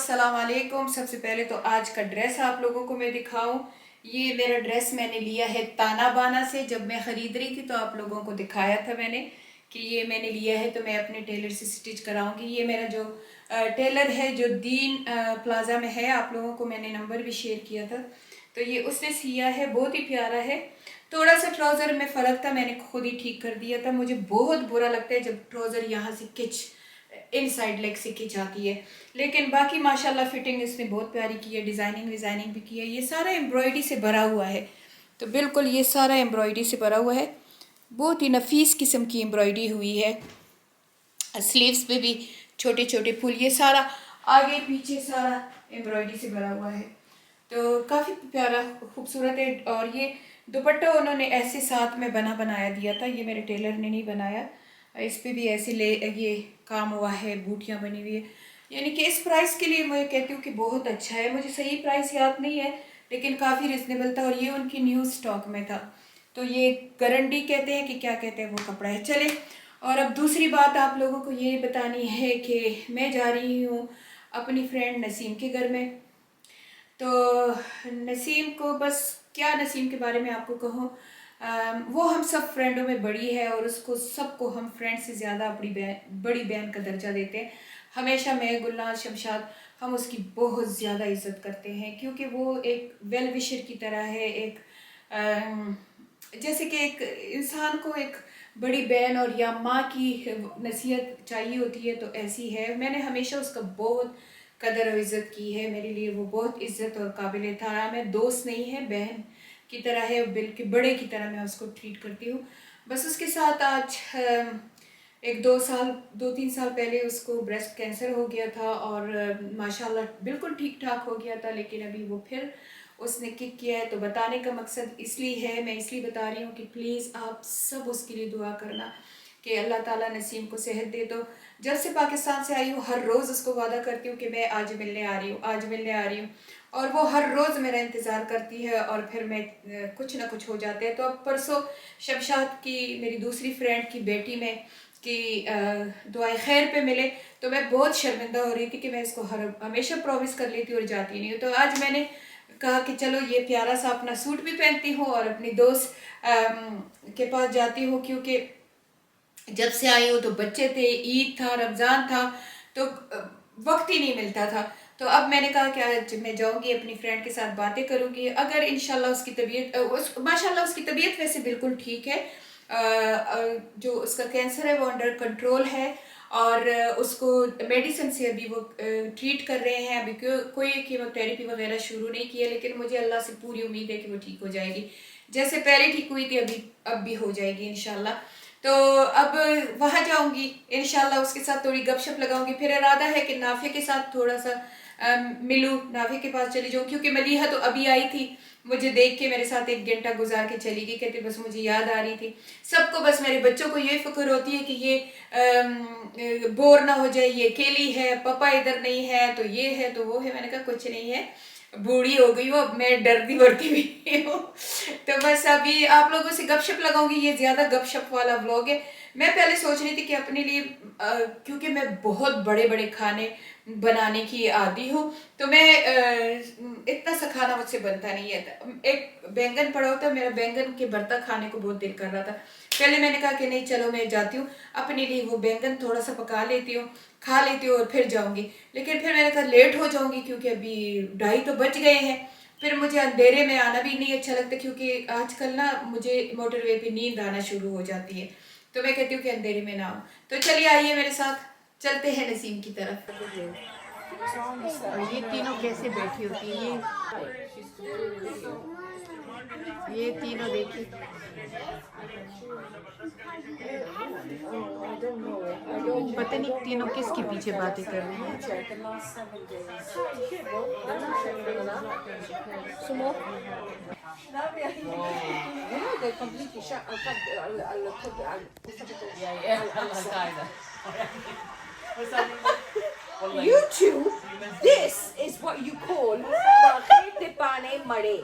अस्सलाम वालेकुम। सबसे पहले तो आज का ड्रेस आप लोगों को मैं दिखाऊं। ये मेरा ड्रेस मैंने लिया है ताना बाना से। जब मैं ख़रीद रही थी तो आप लोगों को दिखाया था मैंने कि ये मैंने लिया है, तो मैं अपने टेलर से स्टिच कराऊंगी। ये मेरा जो टेलर है जो दीन प्लाजा में है, आप लोगों को मैंने नंबर भी शेयर किया था, तो ये उसने सिया है, बहुत ही प्यारा है। थोड़ा सा ट्राउज़र में फ़र्क था, मैंने खुद ही ठीक कर दिया था। मुझे बहुत बुरा लगता है जब ट्राउज़र यहाँ से खिंच इनसाइड लेग से खिंच आती है, लेकिन बाकी माशाल्लाह फिटिंग इसने बहुत प्यारी की है, डिज़ाइनिंग भी की है। ये सारा एम्ब्रॉयडरी से भरा हुआ है, तो बिल्कुल ये सारा एम्ब्रॉयडरी से भरा हुआ है, बहुत ही नफीस किस्म की एम्ब्रॉयडरी हुई है। स्लीव्स पे भी छोटे छोटे फूल, ये सारा आगे पीछे सारा एम्ब्रॉयडरी से भरा हुआ है, तो काफ़ी प्यारा खूबसूरत है। और ये दुपट्टा उन्होंने ऐसे साथ में बनाया दिया था, ये मेरे टेलर ने नहीं बनाया। इस पे भी ऐसे ये काम हुआ है, बूटियाँ बनी हुई है, यानी कि इस प्राइस के लिए मैं कहती हूँ कि बहुत अच्छा है। मुझे सही प्राइस याद नहीं है, लेकिन काफ़ी रिजनेबल था, और ये उनकी न्यू स्टॉक में था। तो ये गरंडी कहते हैं कि क्या कहते हैं वो कपड़ा है। चले, और अब दूसरी बात आप लोगों को ये बतानी है कि मैं जा रही हूँ अपनी फ्रेंड नसीम के घर में। तो नसीम को बस क्या नसीम के बारे में आपको कहूँ, वो हम सब फ्रेंडों में बड़ी है, और उसको सबको हम फ्रेंड से ज़्यादा अपनी बड़ी बहन का दर्जा देते हैं। हमेशा मैं, गुलनाज, शमशाद, हम उसकी बहुत ज़्यादा इज्जत करते हैं, क्योंकि वो एक वेल विशर की तरह है। एक जैसे कि एक इंसान को एक बड़ी बहन और या माँ की नसीहत चाहिए होती है, तो ऐसी है। मैंने हमेशा उसका बहुत कदर और इज़्ज़त की है, मेरे लिए वो बहुत इज़्ज़त और काबिल था। मैं दोस्त नहीं है, बहन की तरह है, बल्कि बड़े की तरह मैं उसको ट्रीट करती हूँ। बस उसके साथ आज एक 2-3 साल पहले उसको ब्रेस्ट कैंसर हो गया था, और माशाल्लाह बिल्कुल ठीक ठाक हो गया था, लेकिन अभी वो फिर उसने किक किया है। तो बताने का मकसद इसलिए है, मैं इसलिए बता रही हूँ कि प्लीज़ आप सब उसके लिए दुआ करना कि अल्लाह ताला नसीम को सेहत दे। तो जब से पाकिस्तान से आई हूँ, हर रोज़ उसको वादा करती हूँ कि मैं आज मिलने आ रही हूँ, आज मिलने आ रही हूँ, और वो हर रोज़ मेरा इंतज़ार करती है, और फिर मैं कुछ ना कुछ हो जाते हैं। तो अब परसों शमशाद की, मेरी दूसरी फ्रेंड की बेटी में कि दुआए खैर पे मिले, तो मैं बहुत शर्मिंदा हो रही थी कि मैं इसको हमेशा प्रॉमिस कर लेती हूँ और जाती नहीं हूँ। तो आज मैंने कहा कि चलो ये प्यारा सा अपना सूट भी पहनती हूँ और अपनी दोस्त के पास जाती हूँ, क्योंकि जब से आई हूँ तो बच्चे थे, ईद था, रमज़ान था, तो वक्त ही नहीं मिलता था। तो अब मैंने कहा कि आज मैं जाऊँगी अपनी फ्रेंड के साथ, बातें करूँगी। अगर इंशाल्लाह उसकी तबीयत माशाल्लाह उसकी तबीयत वैसे बिल्कुल ठीक है, जो उसका कैंसर है वो अंडर कंट्रोल है, और उसको मेडिसिन से अभी वो ट्रीट कर रहे हैं। अभी कोई कीमोथेरेपी वगैरह शुरू नहीं की है, लेकिन मुझे अल्लाह से पूरी उम्मीद है कि वो ठीक हो जाएगी, जैसे पहले ठीक हुई थी अब भी हो जाएगी इंशाल्लाह। तो अब वहाँ जाऊँगी इंशाल्लाह, उसके साथ थोड़ी गपशप लगाऊंगी। फिर इरादा है कि नाफे के साथ थोड़ा सा मिलूँ, नाफे के पास चली जाऊँ, क्योंकि मलीहा तो अभी आई थी, मुझे देख के मेरे साथ 1 घंटा गुजार के चली गई, कहती बस मुझे याद आ रही थी। सबको बस मेरे बच्चों को ये फिक्र होती है कि ये बोर ना हो जाए, ये अकेली है, पापा इधर नहीं है, तो ये है तो वो है। मैंने कहा कुछ नहीं है, बूढ़ी हो गई हो, अब मैं डरती बढ़ती भी हूँ। तो बस अभी आप लोगों से गपशप लगाऊंगी, ये ज़्यादा गपशप वाला व्लॉग है। मैं पहले सोच रही थी कि अपने लिए क्योंकि मैं बहुत बड़े बड़े खाने बनाने की आदी हूँ, तो मैं इतना सा खाना मुझसे बनता नहीं है। एक बैंगन पड़ा होता है, मेरा बैंगन के भरता खाने को बहुत दिल कर रहा था। पहले मैंने कहा कि नहीं चलो मैं जाती हूँ अपने लिए वो बैंगन थोड़ा सा पका लेती हूँ, खा लेती हूँ और फिर जाऊँगी। लेकिन फिर मैंने कहा लेट हो जाऊँगी, क्योंकि अभी 2:30 तो बज गए हैं। फिर मुझे अंधेरे में आना भी नहीं अच्छा लगता, क्योंकि आजकल ना मुझे मोटरवे पे नींद आना शुरू हो जाती है, तो मैं कहती हूँ कि अंधेरे में ना हो। तो चलिए आइए मेरे साथ, चलते हैं नसीम की तरफ। और ये तीनों कैसे बैठी होती है, ये तीनों देखिए, पता नहीं तीनों किसके पीछे बातें कर रही हैं। सुनो, You two, this is what you call pakete pane made.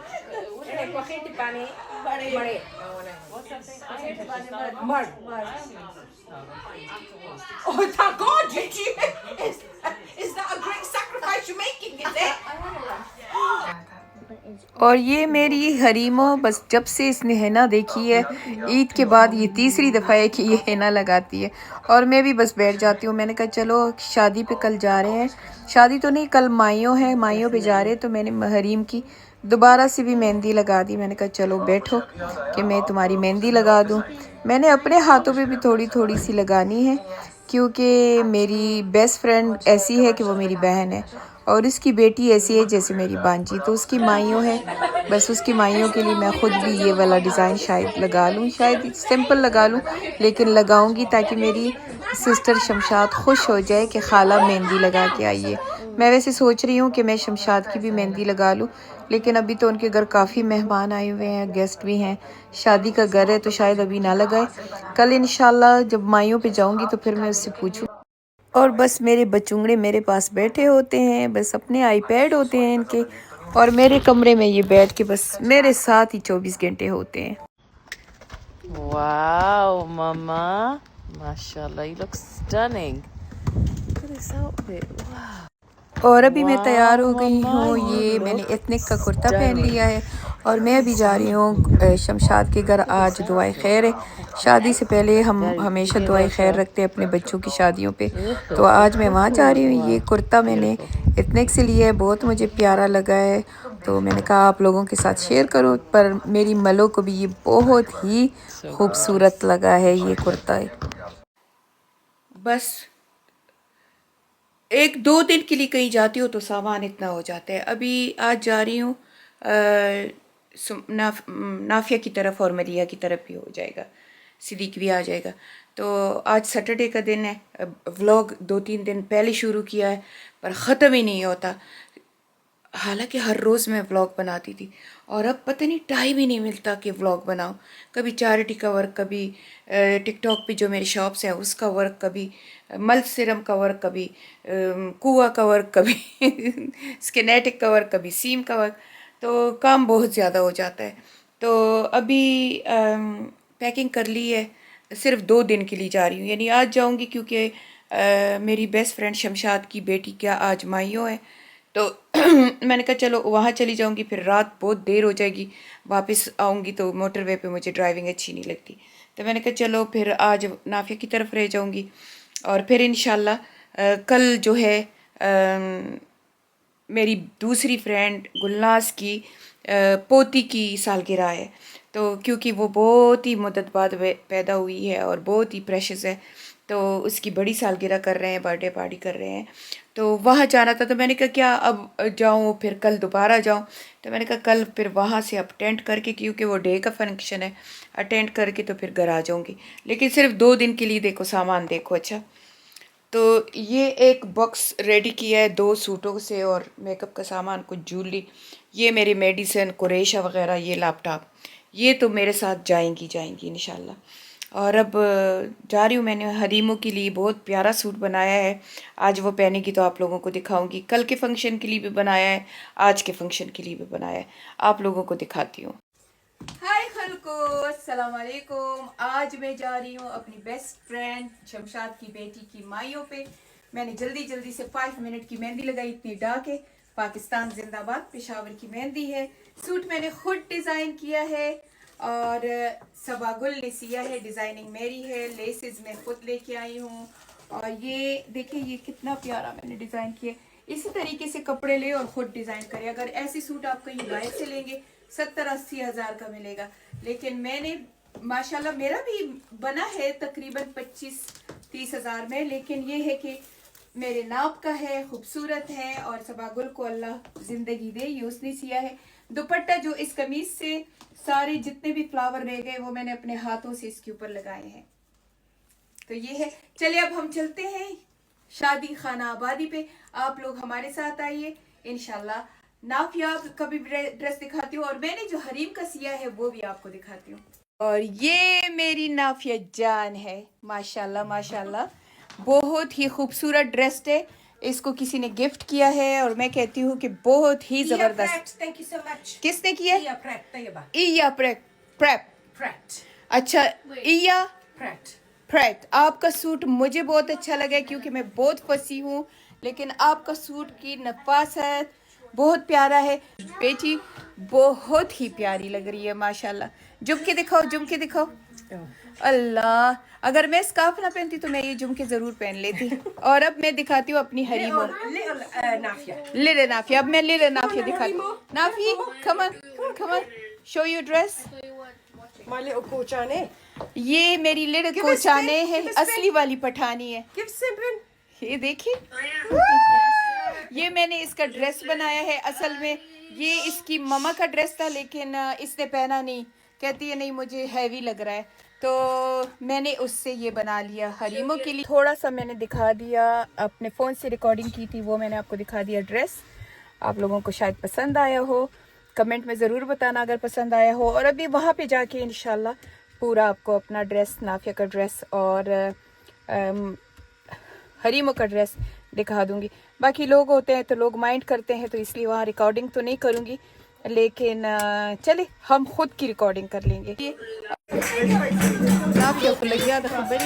Pakete pane made. Mud. Oh, thank God! Is that a great sacrifice you're making? और ये मेरी हरीमो बस जब से इसने हिना देखी है ईद के बाद ये तीसरी दफ़ा है कि ये हिना लगाती है। और मैं भी बस बैठ जाती हूँ। मैंने कहा चलो शादी पे कल जा रहे हैं, शादी तो नहीं कल माइयों है, माइयों पे जा रहे हैं, तो मैंने हरीम की दोबारा से भी मेहंदी लगा दी। मैंने कहा चलो बैठो कि मैं तुम्हारी मेहंदी लगा दूँ। मैंने अपने हाथों पे भी थोड़ी थोड़ी सी लगानी है क्योंकि मेरी बेस्ट फ्रेंड ऐसी है कि वो मेरी बहन है और उसकी बेटी ऐसी है जैसे मेरी बांजी, तो उसकी माइयों है, बस उसकी माइयों के लिए मैं ख़ुद भी ये वाला डिज़ाइन शायद लगा लूँ, शायद सिंपल लगा लूँ लेकिन लगाऊंगी ताकि मेरी सिस्टर शमशाद खुश हो जाए कि खाला मेहंदी लगा के आई है। मैं वैसे सोच रही हूँ कि मैं शमशाद की भी मेहंदी लगा लूँ लेकिन अभी तो उनके घर काफ़ी मेहमान आए हुए हैं, गेस्ट भी हैं, शादी का घर है तो शायद अभी ना लगाए। कल इंशाल्लाह जब माइयों पे जाऊँगी तो फिर मैं उससे पूछूँ। और बस मेरे बचुंगड़े मेरे पास बैठे होते हैं, बस अपने आईपैड होते हैं इनके, और मेरे कमरे में ये बैठ के बस मेरे साथ ही 24 घंटे होते हैं। Wow, Mama. Mashallah, you look stunning. Look at this outfit. Wow. और अभी मैं तैयार हो Wow, गई Mama, हूँ, you ये मैंने look एथनिक का कुर्ता पहन stunning. लिया है और मैं अभी जा रही हूँ शमशाद के घर। आज दुआए खैर है, शादी से पहले हम हमेशा दुआए खैर रखते हैं अपने बच्चों की शादियों पे, तो आज मैं वहाँ जा रही हूँ। ये कुर्ता मैंने एथनिक से लिया है, बहुत मुझे प्यारा लगा है तो मैंने कहा आप लोगों के साथ शेयर करो, पर मेरी मलो को भी ये बहुत ही खूबसूरत लगा है ये कुर्ता है। बस एक दो दिन के लिए कहीं जाती हो तो सामान इतना हो जाता है। अभी आज जा रही हूँ नाफिया की तरफ और मरिया की तरफ भी हो जाएगा, सिद्दीक भी आ जाएगा। तो आज सैटरडे का दिन है, व्लॉग 2-3 दिन पहले शुरू किया है पर ख़त्म ही नहीं होता। हालांकि हर रोज़ मैं व्लॉग बनाती थी और अब पता नहीं टाइम ही नहीं मिलता कि व्लॉग बनाऊं। कभी चैरिटी का वर्क, कभी टिकटॉक पे जो मेरी शॉप्स है उसका वर्क, कभी मल्क सिरम का वर्क, कभी कुआ का वर्क, कभी स्किनेटिक का वर्क, कभी सीम का वर्क, तो काम बहुत ज़्यादा हो जाता है। तो अभी पैकिंग कर ली है, सिर्फ 2 दिन के लिए जा रही हूँ, यानी आज जाऊँगी क्योंकि मेरी बेस्ट फ्रेंड शमशाद की बेटी क्या आज माइयों है, तो मैंने कहा चलो वहाँ चली जाऊँगी, फिर रात बहुत देर हो जाएगी, वापस आऊँगी तो मोटरवे पे मुझे ड्राइविंग अच्छी नहीं लगती, तो मैंने कहा चलो फिर आज नाफिया की तरफ रह जाऊँगी और फिर इंशाल्लाह कल जो है मेरी दूसरी फ्रेंड गुलनाज की पोती की सालगिरह है, तो क्योंकि वो बहुत ही मुद्दत बाद पैदा हुई है और बहुत ही प्रेशियस है, तो उसकी बड़ी सालगिरह कर रहे हैं, बर्थडे पार्टी कर रहे हैं, तो वहाँ जाना था। तो मैंने कहा क्या अब जाऊँ फिर कल दोबारा जाऊँ, तो मैंने कहा कल फिर वहाँ से अटेंड करके, क्योंकि वो डे का फंक्शन है, अटेंड करके तो फिर घर आ जाऊँगी। लेकिन सिर्फ 2 दिन के लिए देखो सामान देखो। अच्छा, तो ये एक बॉक्स रेडी किया है 2 सूटों से और मेकअप का सामान, कुछ ज्वेलरी, ये मेरी मेडिसिन कुरेशा वगैरह, ये लैपटॉप, ये तो मेरे साथ जाएंगी इंशाल्लाह। और अब जा रही हूँ। मैंने हरीमों के लिए बहुत प्यारा सूट बनाया है, आज वो पहनेगी तो आप लोगों को दिखाऊंगी। कल के फंक्शन के लिए भी बनाया है, आज के फंक्शन के लिए भी बनाया है, आप लोगों को दिखाती हूँ। हाय खलको, अस्सलाम वालेकुम। आज मैं जा रही हूँ अपनी बेस्ट फ्रेंड शमशाद की बेटी की माइयों पे। मैंने जल्दी जल्दी से 5 मिनट की मेहंदी लगाई, इतनी डाके पाकिस्तान जिंदाबाद, पेशावर की मेहंदी है। सूट मैंने खुद डिज़ाइन किया है और सबागुल ने सिया है, डिज़ाइनिंग मेरी है, लेसेस मैं खुद लेके आई हूँ। और ये देखिए ये कितना प्यारा मैंने डिज़ाइन किया। इसी तरीके से कपड़े ले और ख़ुद डिज़ाइन करें। अगर ऐसे सूट आप कहीं बाहर से लेंगे 70-80 हज़ार का मिलेगा, लेकिन मैंने माशाल्लाह मेरा भी बना है तकरीबन 25-30 हज़ार में, लेकिन ये है कि मेरे नाप का है, खूबसूरत है और सबागुल को अल्लाह ज़िंदगी दे, ये उसने सिया है। दुपट्टा जो इस कमीज से सारे जितने भी फ्लावर रह गए वो मैंने अपने हाथों से इसके ऊपर लगाए हैं। तो ये है। चलिए अब हम चलते हैं शादी खाना आबादी पे, आप लोग हमारे साथ आइए इंशाल्लाह। नाफिया का भी ड्रेस दिखाती हूँ और मैंने जो हरीम का सिया है वो भी आपको दिखाती हूँ। और ये मेरी नाफिया जान है, माशाल्लाह माशाल्लाह, बहुत ही खूबसूरत ड्रेस है। इसको किसी ने गिफ्ट किया है और मैं कहती हूँ कि बहुत ही जबरदस्त। Thank you so much. किसने किया? Iya Pret, Tayyiba. इया प्रेप। Pret. अच्छा, इया Pret. प्रेट, आपका सूट मुझे बहुत अच्छा लगा क्योंकि मैं बहुत फंसी हूँ, लेकिन आपका सूट की नफासत बहुत प्यारा है। बेटी बहुत ही प्यारी लग रही है माशाल्लाह। झुमके दिखाओ, झुमके दिखाओ। अल्लाह, अगर मैं स्कार्फ ना पहनती तो मैं ये झुमके जरूर पहन लेती। और अब मैं दिखाती हूँ अपनी हरीमो लिले नाफिया। अब मैं लिले नाफिया दिखाती हूँ। Nafi, come on, come on, show your dress. My little कोचाने। ये मेरी लिले कोचाने है, असली वाली पठानी है। Give Simran। ये देखिए, ये मैंने इसका ड्रेस बनाया है। असल में ये इसकी मम्मा का ड्रेस था, लेकिन इसने पहना नहीं। कहती है नहीं मुझे हैवी लग रहा है, तो मैंने उससे ये बना लिया हरीमों के लिए। थोड़ा सा मैंने दिखा दिया, अपने फ़ोन से रिकॉर्डिंग की थी, वो मैंने आपको दिखा दिया ड्रेस। आप लोगों को शायद पसंद आया हो, कमेंट में ज़रूर बताना अगर पसंद आया हो। और अभी वहाँ पे जाके इंशाल्लाह पूरा आपको अपना ड्रेस, नाफिया का ड्रेस और हरीमों का ड्रेस दिखा दूंगी। बाकी लोग होते हैं तो लोग माइंड करते हैं, तो इसलिए वहाँ रिकॉर्डिंग तो नहीं करूँगी, लेकिन चले हम खुद की रिकॉर्डिंग कर लेंगे। नाफिया को लग गया था खबर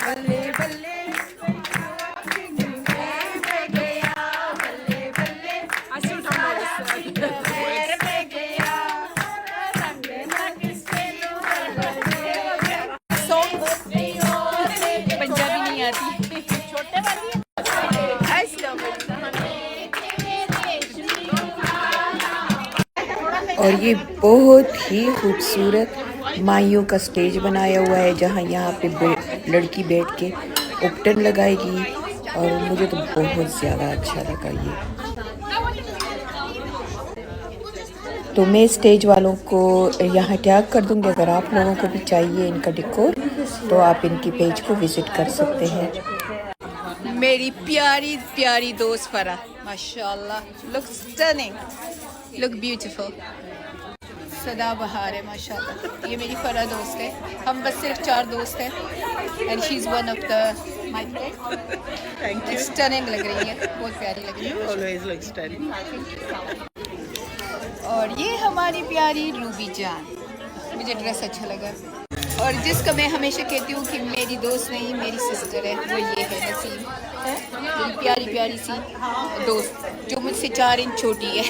बल्ले बल्ले पंजाबी नहीं आती। छोटे वाली और ये बहुत ही खूबसूरत माइयों का स्टेज बनाया हुआ है, जहाँ यहाँ पे लड़की बैठ के उपटन लगाएगी। और मुझे तो बहुत ज़्यादा अच्छा लगा ये। तो मैं स्टेज वालों को यहाँ टैग कर दूँगी। अगर आप लोगों को भी चाहिए इनका डेकोर तो आप इनकी पेज को विज़िट कर सकते हैं। मेरी प्यारी प्यारी दोस्त फरा, माशाल्लाह, लुक स्टनिंग, लुक ब्यूटीफुल, सदाबहार है माशाल्लाह। ये मेरी फरा दोस्त है, हम बस सिर्फ 4 दोस्त हैं। And she is one of the my friend. Stunning लग रही है, बहुत प्यारी लग रही है। Always look stunning. और ये हमारी प्यारी रूबी जान, मुझे ड्रेस अच्छा लगा। और जिसका मैं हमेशा कहती हूँ कि मेरी दोस्त नहीं मेरी सिस्टर है, वो ये है नसीम, मेरी प्यारी प्यारी सी दोस्त जो मुझसे 4 इंच छोटी है।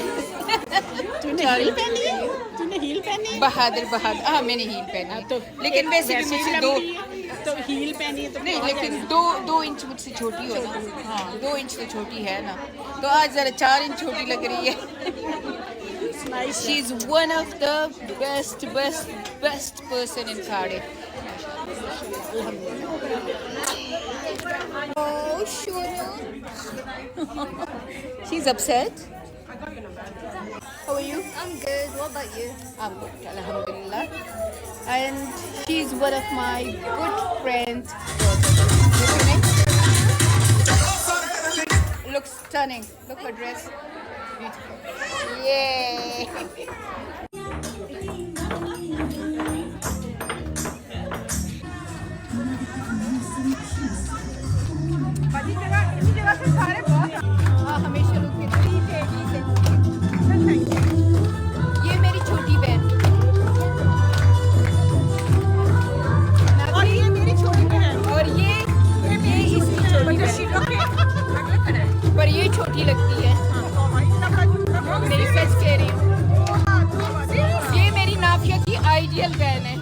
तूने हील पहनी है? तूने हील पहनी है? बहादुर बहादुर, हाँ मैंने हील पहना तो, लेकिन वैसे भी मुझसे 2 तो हील पहनी है तो नहीं, लेकिन 2 इंच मुझसे छोटी हो ना। हाँ 2 इंच तो छोटी है ना, तो आज ज़रा 4 इंच छोटी लग रही है। She's one of the best person in Cardiff. Oh, Shuru. She's upset. How are you? I'm good. What about you? I'm good, alhamdulillah. And she's one of my good friends. What's your name? Looks stunning. Look her dress. Beautiful. Yay! हाँ हमेशा लोग कहते हैं ये मेरी छोटी बहन, और ये मेरी छोटी बहन, और ये इसकी छोटी बहन, पर ये छोटी लगती है। मेरी सच कह रही हूँ, ये मेरी नाफिया की आइडियल बहन है।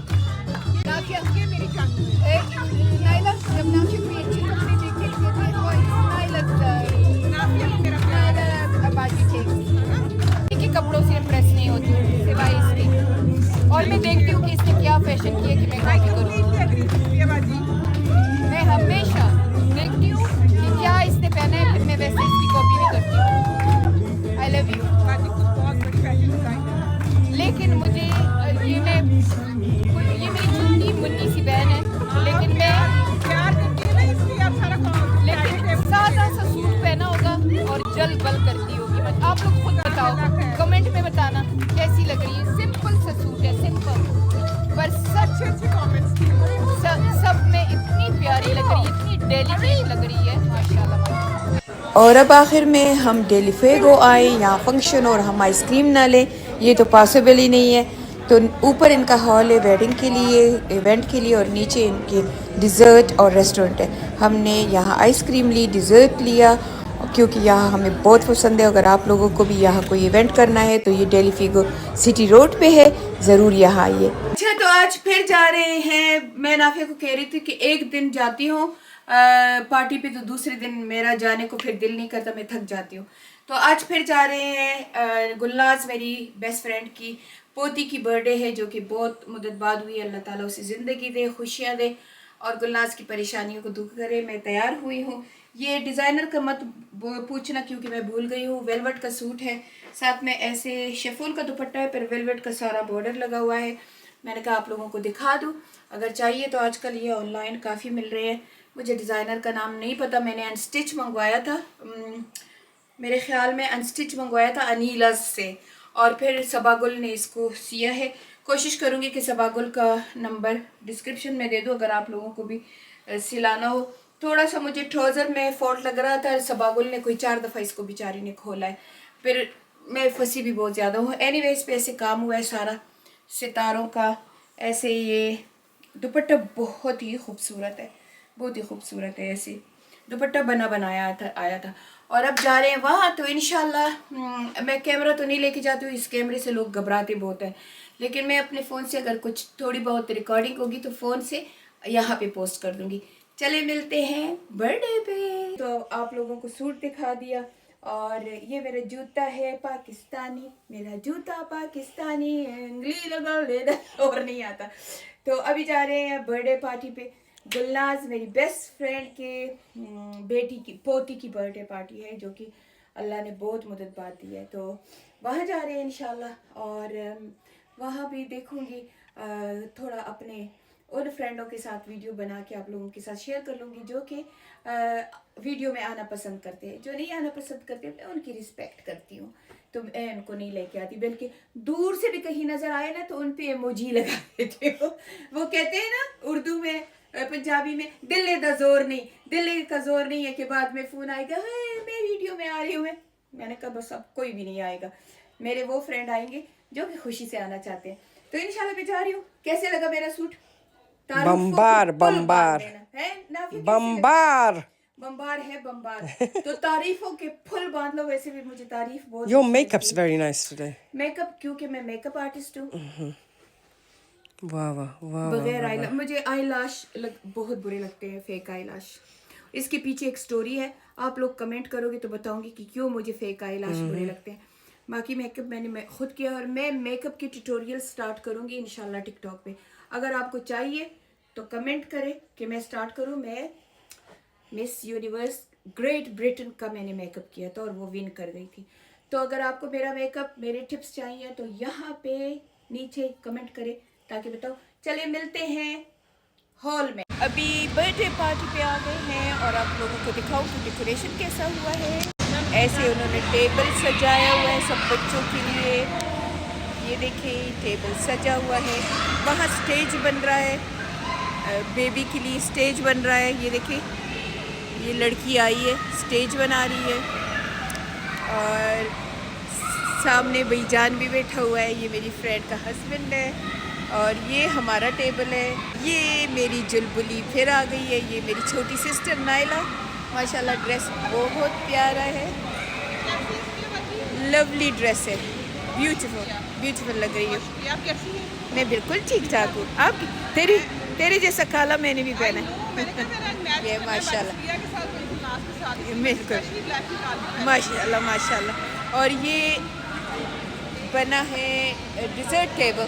नाफिया ये मेरी नाइला, जब नाफिया कोई अच्छे कपड़े देखते हैं नाइला बाजी ठीक है, कपड़ों से इम्प्रेस नहीं होती सिवाय इसके। और मैं देखती हूँ कि इसने क्या फैशन किया कि मैं कॉपी करूँ। मैं हमेशा देखती हूँ कि क्या इसने पहना है, फिर मैं वैसे इसकी कॉपी भी करती हूँ। I love you. लेकिन मुझे ये मेरी छोटी मुन्नी सी बहन है, लेकिन मैं सादा सा सूट पहना होगा और जल बल करती होगी। आप लोग खुद बताओ, कमेंट में बताना कैसी लग रही है। सिंपल सा सूट है, सिंपल, पर सब में इतनी प्यारी लग रही है, इतनी डेलिकेट लग रही है माशाल्लाह। और अब आखिर में हम डेलीफेगो आए यहाँ फंक्शन, और हम आइसक्रीम ना लें ये तो पॉसिबल ही नहीं है। तो ऊपर इनका हॉल है वेडिंग के लिए, इवेंट के लिए, और नीचे इनके डिज़र्ट और रेस्टोरेंट है। हमने यहाँ आइसक्रीम ली, डिज़र्ट लिया, क्योंकि यहाँ हमें बहुत पसंद है। अगर आप लोगों को भी यहाँ कोई इवेंट करना है तो ये डेली फिगो सिटी रोड पे है, ज़रूर यहाँ आइए। अच्छा, तो आज फिर जा रहे हैं। मैं नाफिया को कह रही थी कि एक दिन जाती हूँ पार्टी पे, तो दूसरे दिन मेरा जाने को फिर दिल नहीं करता, मैं थक जाती हूँ। तो आज फिर जा रहे हैं। गुलनाज मेरी बेस्ट फ्रेंड की पोती की बर्थडे है, जो कि बहुत मुद्दत बाद हुई। अल्लाह ताला उसे ज़िंदगी दे, खुशियाँ दे और गुलनाज की परेशानियों को दूर करे। मैं तैयार हुई हूँ। ये डिज़ाइनर का मत पूछना क्योंकि मैं भूल गई हूँ। वेलवेट का सूट है, साथ में ऐसे शेफून का दुपट्टा है, पर वेलवेट का सारा बॉर्डर लगा हुआ है। मैंने कहा आप लोगों को दिखा दूँ, अगर चाहिए तो आजकल ये ऑनलाइन काफ़ी मिल रहे हैं। मुझे डिज़ाइनर का नाम नहीं पता, मैंने अनस्टिच मंगवाया था, मेरे ख्याल में अनस्टिच मंगवाया था अनीलाज से, और फिर सबागुल ने इसको सिया है। कोशिश करूँगी कि सबागुल का नंबर डिस्क्रिप्शन में दे दूँ अगर आप लोगों को भी सिलाना हो। थोड़ा सा मुझे ट्राउज़र में फॉल्ट लग रहा था, सबागुल ने कोई 4 दफ़ा इसको बेचारी ने खोला है, फिर मैं फंसी भी बहुत ज़्यादा हूँ। एनीवेज पे ऐसे काम हुआ है सारा सितारों का। ऐसे ये दुपट्टा बहुत ही खूबसूरत है, बहुत ही खूबसूरत है। ऐसे दुपट्टा बना बनाया आया था। और अब जा रहे हैं वहाँ, तो इंशाल्लाह मैं कैमरा तो नहीं लेके जाती हूँ, इस कैमरे से लोग घबराते बहुत हैं, लेकिन मैं अपने फ़ोन से अगर कुछ थोड़ी बहुत रिकॉर्डिंग होगी तो फ़ोन से यहाँ पे पोस्ट कर दूँगी। चले मिलते हैं बर्थडे पे। तो आप लोगों को सूट दिखा दिया, और ये मेरा जूता है पाकिस्तानी, मेरा जूता पाकिस्तानी, उंगली लगा लेना और नहीं आता। तो अभी जा रहे हैं बर्थडे पार्टी पे। गुलनाज मेरी बेस्ट फ्रेंड के बेटी की पोती की बर्थडे पार्टी है, जो कि अल्लाह ने बहुत मदद बात दी है। तो वहाँ जा रहे हैं इंशाल्लाह, और वहाँ भी देखूँगी, थोड़ा अपने उन फ्रेंडों के साथ वीडियो बना के आप लोगों के साथ शेयर कर लूँगी जो कि वीडियो में आना पसंद करते हैं। जो नहीं आना पसंद करते मैं उनकी रिस्पेक्ट करती हूँ, तो मैं उनको नहीं लेके आती, बल्कि दूर से भी कहीं नज़र आए ना तो उन पे इमोजी लगा देती हूँ। वो कहते हैं ना उर्दू में, पंजाबी में, दिल का जोर नहीं, दिल का जोर नहीं है कि बाद में फ़ोन आएगा मैं वीडियो में आ रही हूँ। मैंने कहा बस अब कोई भी नहीं आएगा, मेरे वो फ्रेंड आएंगे जो कि खुशी से आना चाहते हैं। तो इंशाल्लाह मैं जा रही हूँ। कैसे लगा मेरा सूट? बम्बार बम्बार है ना, बम्बार बम्बार है बम्बार। तो तारीफों के फुल बांध लो। वैसे भी मुझे तारीफ बहुत। Your makeup's very nice today. Makeup, क्योंकि मैं मेकअप आर्टिस्ट हूँ। वाह वाह वाह बगैर आई, मुझे आई लाश बहुत बुरे लगते हैं, फेक आई लाश। इसके पीछे एक स्टोरी है, आप लोग कमेंट करोगे तो बताऊंगी कि क्यों मुझे फेक आई लाश बुरे लगते हैं। बाकी मेकअप मैंने खुद किया, और मैं मेकअप की ट्यूटोरियल स्टार्ट करूंगी इंशाल्लाह टिकटॉक पे। अगर आपको चाहिए तो कमेंट करें कि मैं स्टार्ट करूं। मैं मिस यूनिवर्स ग्रेट ब्रिटेन का मैंने मेकअप किया था और वो विन कर गई थी। तो अगर आपको मेरा मेकअप, मेरे टिप्स चाहिए तो यहाँ पे नीचे कमेंट करें ताकि बताओ। चलिए मिलते हैं हॉल में। अभी बर्थडे पार्टी पे आ गए हैं और आप लोगों को दिखाऊं कि डेकोरेशन कैसा हुआ है। ऐसे उन्होंने टेबल सजाया हुआ है सब बच्चों के लिए। ये देखिए टेबल सजा हुआ है। वहाँ स्टेज बन रहा है, बेबी के लिए स्टेज बन रहा है। ये देखिए ये लड़की आई है, स्टेज बना रही है, और सामने भाईजान भी बैठा हुआ है। ये मेरी फ्रेंड का हस्बैंड है, और ये हमारा टेबल है। ये मेरी जुलबुली फिर आ गई है, ये मेरी छोटी सिस्टर नाइला। माशाल्लाह ड्रेस बहुत प्यारा है, लवली ड्रेस है, ब्यूटीफुल ब्यूटीफुल लग रही है। आप कैसी हैं? मैं बिल्कुल ठीक ठाक हूँ। आप तेरे जैसा काला मैंने भी पहना है। ये माशाल्लाह बिल्कुल माशाल्लाह माशाल्लाह। और ये बना है डिज़र्ट टेबल।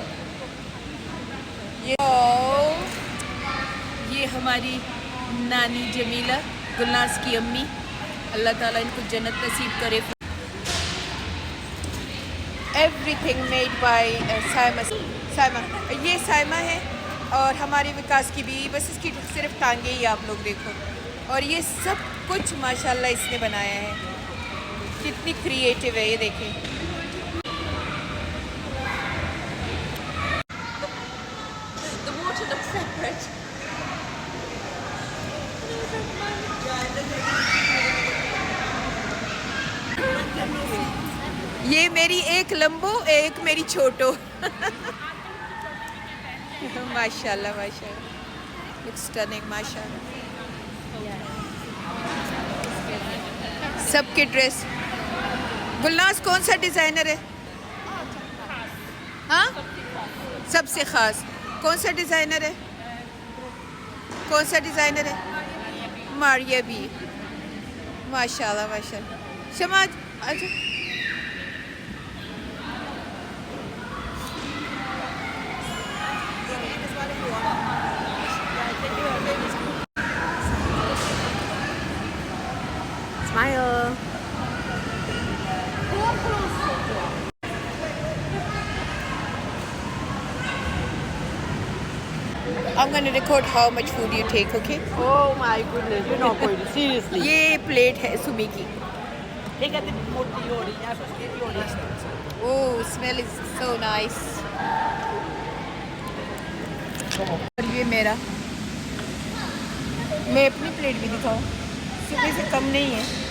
ये हमारी नानी जमीला, गुलनाज की अम्मी, अल्लाह ताला इनको जन्नत नसीब करे। Everything made by Saima. ये साइमा है, और हमारे विकास की भी, बस इसकी सिर्फ टांगे ही आप लोग देखो। और ये सब कुछ माशाल्लाह इसने बनाया है, कितनी क्रिएटिव है ये देखें। The water looks separate. ये मेरी एक लंबो, एक मेरी छोटो। माशाल्लाह माशाल्लाह, looks stunning माशाल्लाह। सबके ड्रेस। गुलनाज कौन सा डिज़ाइनर है? हाँ, सबसे ख़ास कौन सा डिज़ाइनर है? कौन सा डिज़ाइनर है? मारिया भी। माशाल्लाह माशाल्लाह। शमा अच्छा Smile. I'm gonna record how much food you take, okay? Oh my goodness, you're not going to. Seriously. ये प्लेट है सुमी की। Oh, smell is so nice. और ये मेरा, मैं अपनी प्लेट भी दिखाऊं, सुबह से कम नहीं है।